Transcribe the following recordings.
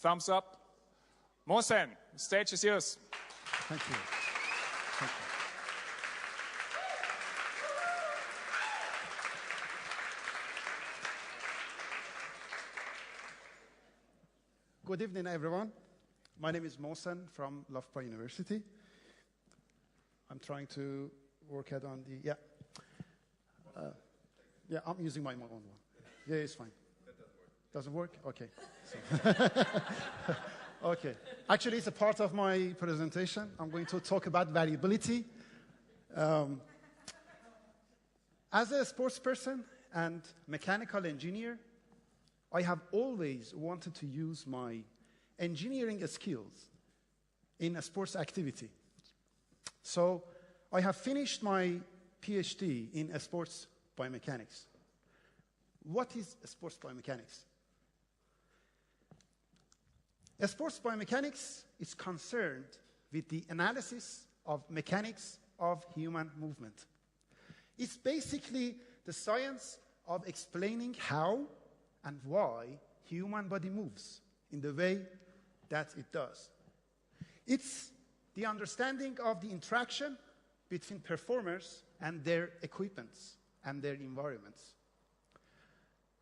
thumbs up. Mohsen, the stage is yours. Thank you. Thank you. Good evening, everyone. My name is Mohsen from Loughborough University. I'm trying to work out on the, I'm using my own one. Yeah, it's fine. That doesn't work. Doesn't work? Okay. So okay. Actually, it's a part of my presentation. I'm going to talk about variability. As a sports person and mechanical engineer, I have always wanted to use my engineering skills in a sports activity. So I have finished my PhD in sports biomechanics. What is sports biomechanics? Sports biomechanics is concerned with the analysis of mechanics of human movement. It's basically the science of explaining how and why human body moves in the way that it does. It's the understanding of the interaction between performers and their equipments and their environments.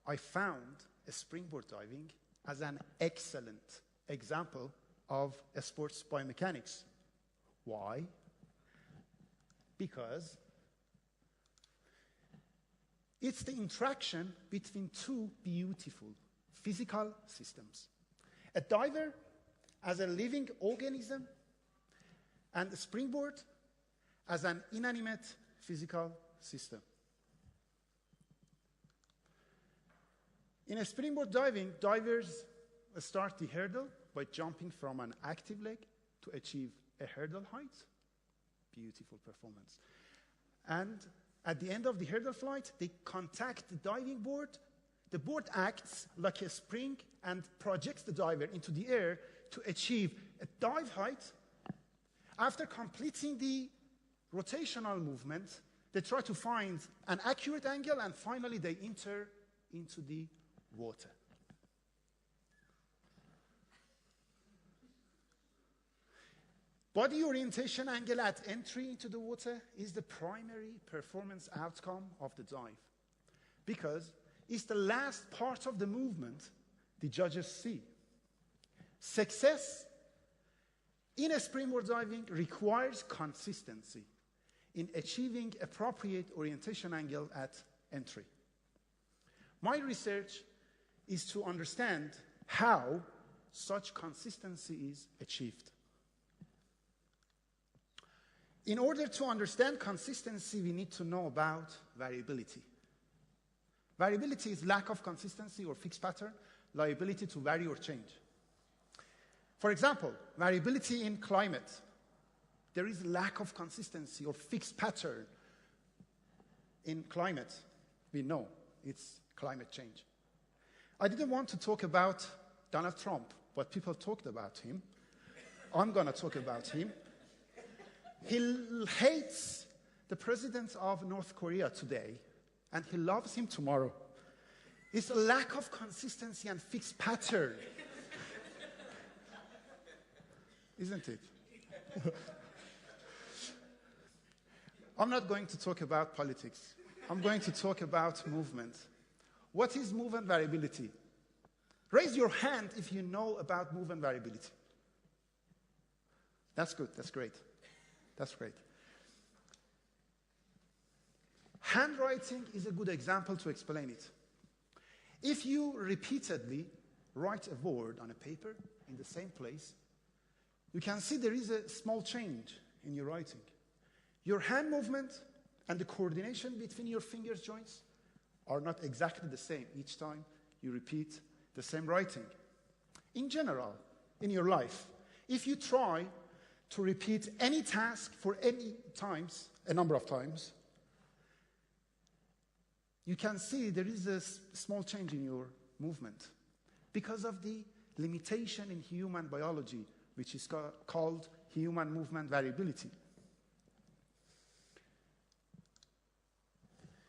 I found springboard diving as an excellent example of sports biomechanics. Why? Because it's the interaction between two beautiful physical systems. A diver as a living organism and a springboard as an inanimate physical system. In a springboard diving, divers start the hurdle by jumping from an active leg to achieve a hurdle height. Beautiful performance. And at the end of the hurdle flight, they contact the diving board. The board acts like a spring and projects the diver into the air to achieve a dive height. After completing the rotational movement, they try to find an accurate angle, and finally they enter into the water. Body orientation angle at entry into the water is the primary performance outcome of the dive, because it's the last part of the movement the judges see. Success in a springboard diving requires consistency in achieving appropriate orientation angle at entry. My research is to understand how such consistency is achieved. In order to understand consistency, we need to know about variability. Variability is lack of consistency or fixed pattern, liability to vary or change. For example, variability in climate. There is lack of consistency or fixed pattern in climate. We know it's climate change. I didn't want to talk about Donald Trump, but people talked about him. I'm going to talk about him. He hates the president of North Korea today, and he loves him tomorrow. It's a lack of consistency and fixed pattern. Isn't it? I'm not going to talk about politics. I'm going to talk about movement. What is movement variability? Raise your hand if you know about movement variability. That's good. That's great. That's great. Handwriting is a good example to explain it. If you repeatedly write a word on a paper in the same place, you can see there is a small change in your writing. Your hand movement and the coordination between your fingers joints are not exactly the same each time you repeat the same writing. In general, in your life, if you try to repeat any task for any times, a number of times, you can see there is a small change in your movement because of the limitation in human biology, which is called human movement variability.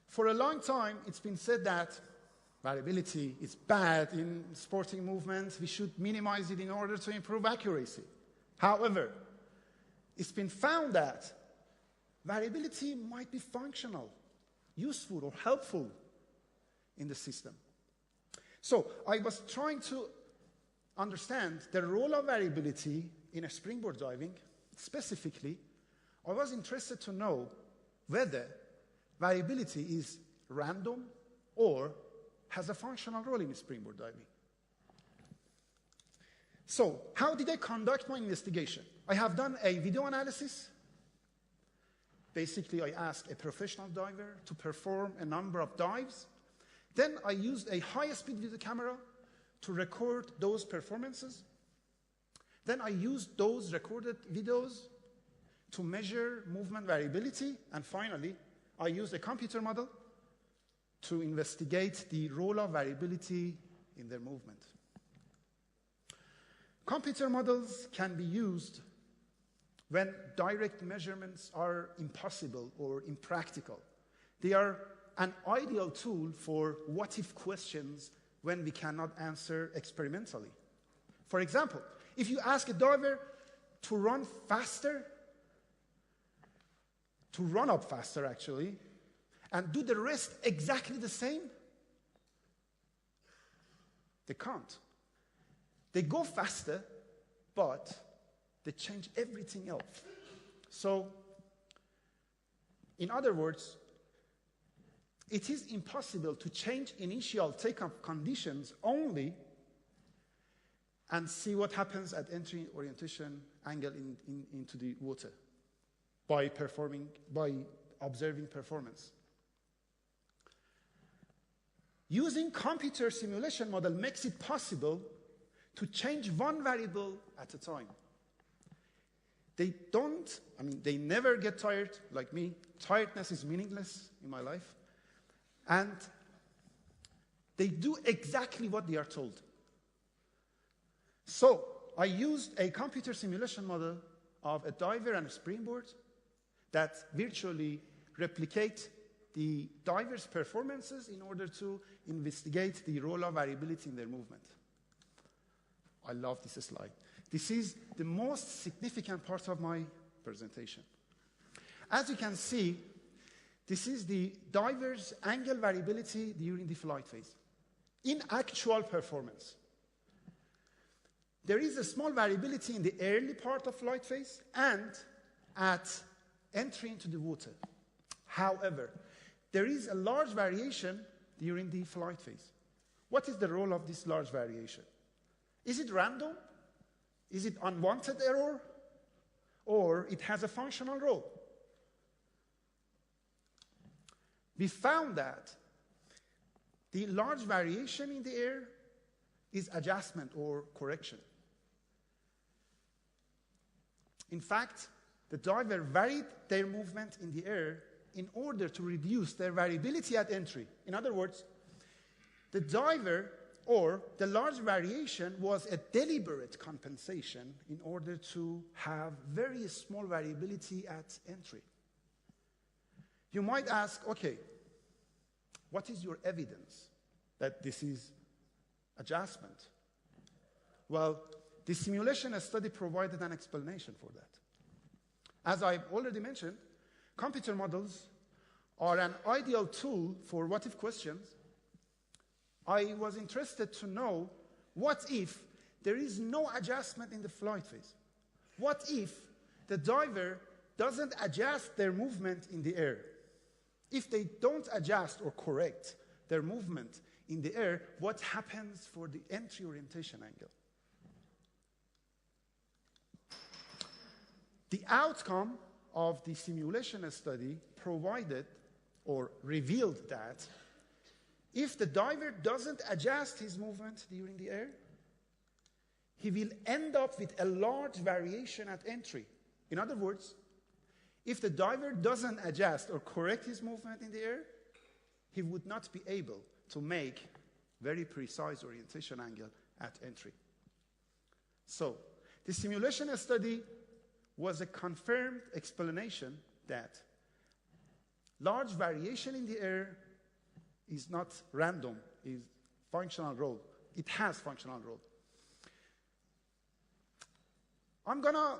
For a long time, it's been said that Variability is bad in sporting movements. We should minimize it in order to improve accuracy. However, it's been found that variability might be functional, useful, or helpful in the system. So I was trying to understand the role of variability in a springboard diving. Specifically, I was interested to know whether variability is random or has a functional role in springboard diving. So, how did I conduct my investigation? I have done a video analysis. Basically, I asked a professional diver to perform a number of dives. Then I used a high-speed video camera to record those performances. Then I used those recorded videos to measure movement variability. And finally, I used a computer model to investigate the role of variability in their movement. Computer models can be used when direct measurements are impossible or impractical. They are an ideal tool for what-if questions when we cannot answer experimentally. For example, if you ask a diver to run faster, to run up faster actually, and do the rest exactly the same, they can't. They go faster, but they change everything else. So, in other words, it is impossible to change initial takeoff conditions only and see what happens at entry orientation angle into the water by observing performance. Using computer simulation model makes it possible to change one variable at a time. They never get tired, like me. Tiredness is meaningless in my life. And they do exactly what they are told. So, I used a computer simulation model of a diver and a springboard that virtually replicate the diver's performances in order to investigate the role of variability in their movement. I love this slide. This is the most significant part of my presentation. As you can see, this is the diver's angle variability during the flight phase. In actual performance, there is a small variability in the early part of flight phase and at entry into the water. However, there is a large variation during the flight phase. What is the role of this large variation? Is it random? Is it unwanted error? Or it has a functional role? We found that the large variation in the air is adjustment or correction. In fact, the diver varied their movement in the air in order to reduce their variability at entry. In other words, the diver or the large variation was a deliberate compensation in order to have very small variability at entry. You might ask, okay, what is your evidence that this is adjustment? Well, the simulation study provided an explanation for that. As I've already mentioned, computer models are an ideal tool for what-if questions. I was interested to know, what if there is no adjustment in the flight phase? What if the diver doesn't adjust their movement in the air? If they don't adjust or correct their movement in the air, what happens for the entry orientation angle? The outcome of the simulation study provided or revealed that if the diver doesn't adjust his movement during the air, he will end up with a large variation at entry. In other words, if the diver doesn't adjust or correct his movement in the air, he would not be able to make very precise orientation angle at entry. So, the simulation study was a confirmed explanation that large variation in the air is not random, is functional role. It has functional role. I'm going to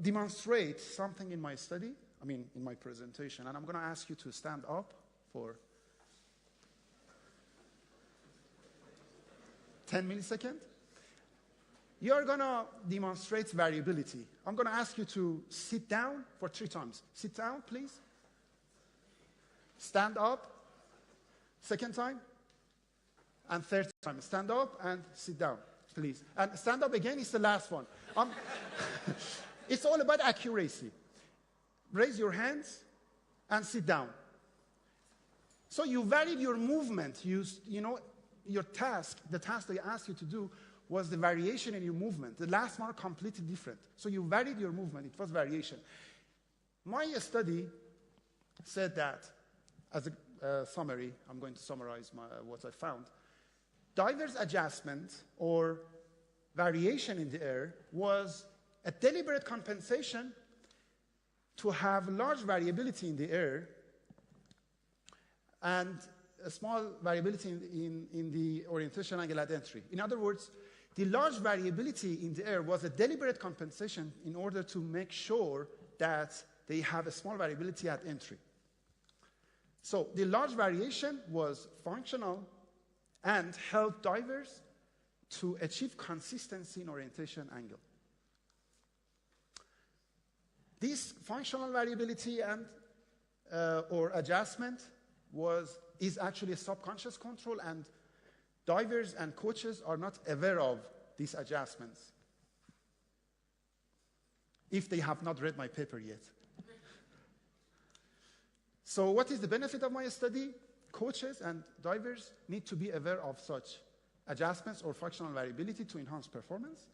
demonstrate something in my study, in my presentation, and I'm going to ask you to stand up for 10 milliseconds. You're going to demonstrate variability. I'm going to ask you to sit down for 3 times. Sit down, please. Stand up. Second time. And third time. Stand up and sit down, please. And stand up again is the last one. It's all about accuracy. Raise your hands and sit down. So you varied your movement. Your task, the task they asked you to do, was the variation in your movement. The last one completely different. So you varied your movement. It was variation. My study said that, as a summary, I'm going to summarize what I found. Divers' adjustment or variation in the air was a deliberate compensation to have large variability in the air and a small variability in the orientation angle at entry. In other words, the large variability in the air was a deliberate compensation in order to make sure that they have a small variability at entry. So the large variation was functional and helped divers to achieve consistency in orientation angle. This functional variability and or adjustment is actually a subconscious control, and divers and coaches are not aware of these adjustments if they have not read my paper yet. So what is the benefit of my study? Coaches and divers need to be aware of such adjustments or functional variability to enhance performance.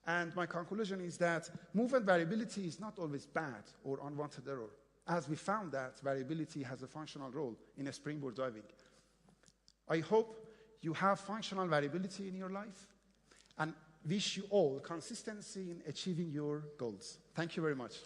And my conclusion is that movement variability is not always bad or unwanted error, as we found that variability has a functional role in a springboard diving. I hope you have functional variability in your life and wish you all consistency in achieving your goals. Thank you very much.